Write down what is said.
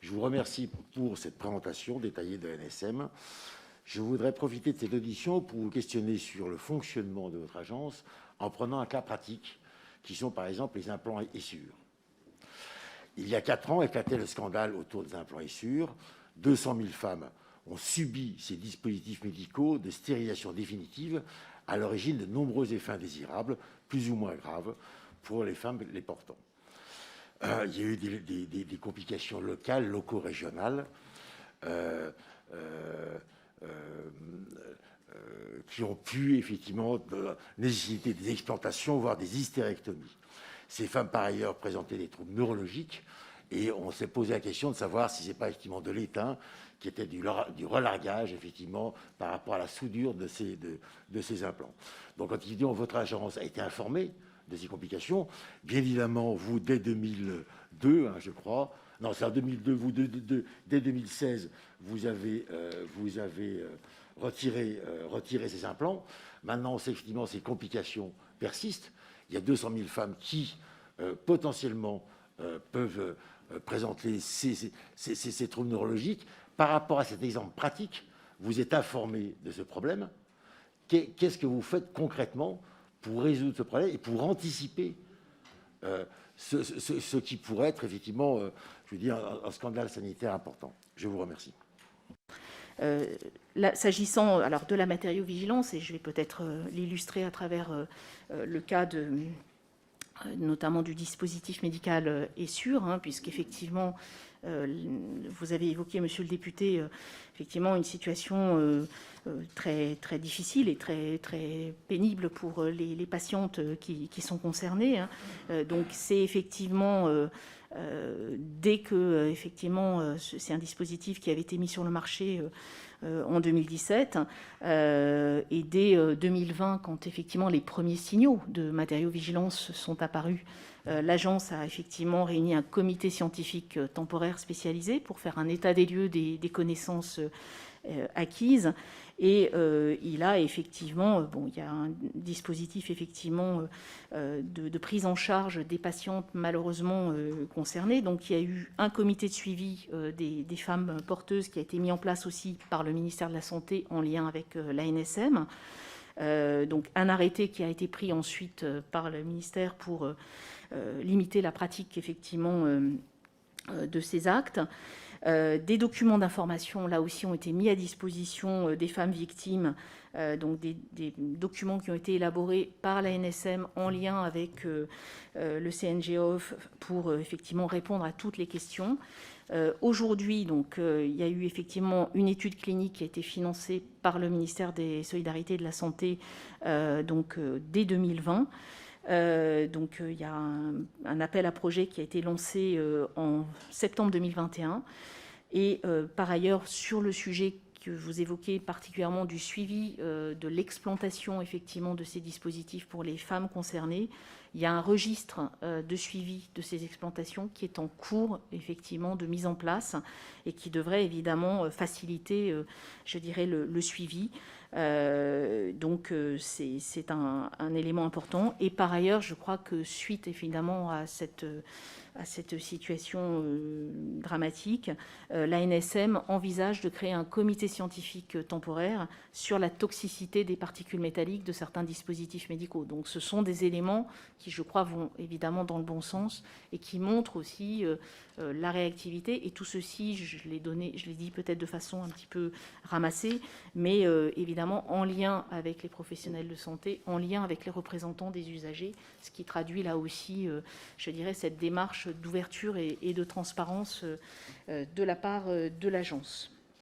Je vous remercie pour cette présentation détaillée de l'ANSM. Je voudrais profiter de cette audition pour vous questionner sur le fonctionnement de votre agence en prenant un cas pratique, qui sont par exemple les implants Essure. Il y a 4 ans éclatait le scandale autour des implants Essure. 200 000 femmes ont subi ces dispositifs médicaux de stérilisation définitive, à l'origine de nombreux effets indésirables, plus ou moins graves, pour les femmes les portant. Il y a eu des complications locales, loco-régionales, qui ont pu effectivement nécessiter des explantations, voire des hystérectomies. Ces femmes, par ailleurs, présentaient des troubles neurologiques et on s'est posé la question de savoir si ce n'est pas effectivement de l'étain, qui était du relargage, effectivement, par rapport à la soudure de ces implants. Donc, quand évidemment, votre agence a été informée de ces complications, bien évidemment, vous, dès 2002, je crois, non, c'est en 2002, vous, dès 2016, vous avez retiré ces implants. Maintenant, on sait effectivement ces complications persistent. Il y a 200 000 femmes qui, potentiellement, peuvent présenter ces troubles neurologiques. Par rapport à cet exemple pratique, vous êtes informé de ce problème. Qu'est-ce que vous faites concrètement pour résoudre ce problème et pour anticiper ce qui pourrait être effectivement, je veux dire, un scandale sanitaire important? Je vous remercie. S'agissant alors de la matériovigilance, et je vais peut-être l'illustrer à travers le cas notamment du dispositif médical Essure, puisqu'effectivement, vous avez évoqué, monsieur le député, effectivement une situation très, très difficile et très, très pénible pour les patientes qui sont concernées. Donc c'est effectivement, dès que effectivement, c'est un dispositif qui avait été mis sur le marché en 2017 et dès 2020, quand effectivement les premiers signaux de matériovigilance sont apparus, l'agence a effectivement réuni un comité scientifique temporaire spécialisé pour faire un état des lieux des connaissances acquises. Et il a effectivement, il y a un dispositif effectivement de prise en charge des patientes malheureusement concernées. Donc il y a eu un comité de suivi des femmes porteuses qui a été mis en place aussi par le ministère de la Santé en lien avec l'ANSM. Donc un arrêté qui a été pris ensuite par le ministère pour limiter la pratique effectivement de ces actes. Des documents d'information, là aussi, ont été mis à disposition des femmes victimes, donc des documents qui ont été élaborés par l'ANSM en lien avec le CNGOF pour effectivement répondre à toutes les questions. Aujourd'hui, donc, il y a eu effectivement une étude clinique qui a été financée par le ministère des Solidarités et de la Santé dès 2020. Donc, il y a un appel à projet qui a été lancé en septembre 2021. Et par ailleurs, sur le sujet que vous évoquez particulièrement du suivi de l'explantation effectivement de ces dispositifs pour les femmes concernées, il y a un registre de suivi de ces explantations qui est en cours effectivement de mise en place et qui devrait évidemment faciliter, je dirais, le suivi. Donc c'est un élément important. Et par ailleurs, je crois que suite évidemment à cette situation dramatique, l'ANSM envisage de créer un comité scientifique temporaire sur la toxicité des particules métalliques de certains dispositifs médicaux. Donc ce sont des éléments qui, je crois, vont évidemment dans le bon sens et qui montrent aussi la réactivité. Et tout ceci, je l'ai dit peut-être de façon un petit peu ramassée, mais évidemment en lien avec les professionnels de santé, en lien avec les représentants des usagers, ce qui traduit là aussi, je dirais, cette démarche d'ouverture et de transparence de la part de l'agence.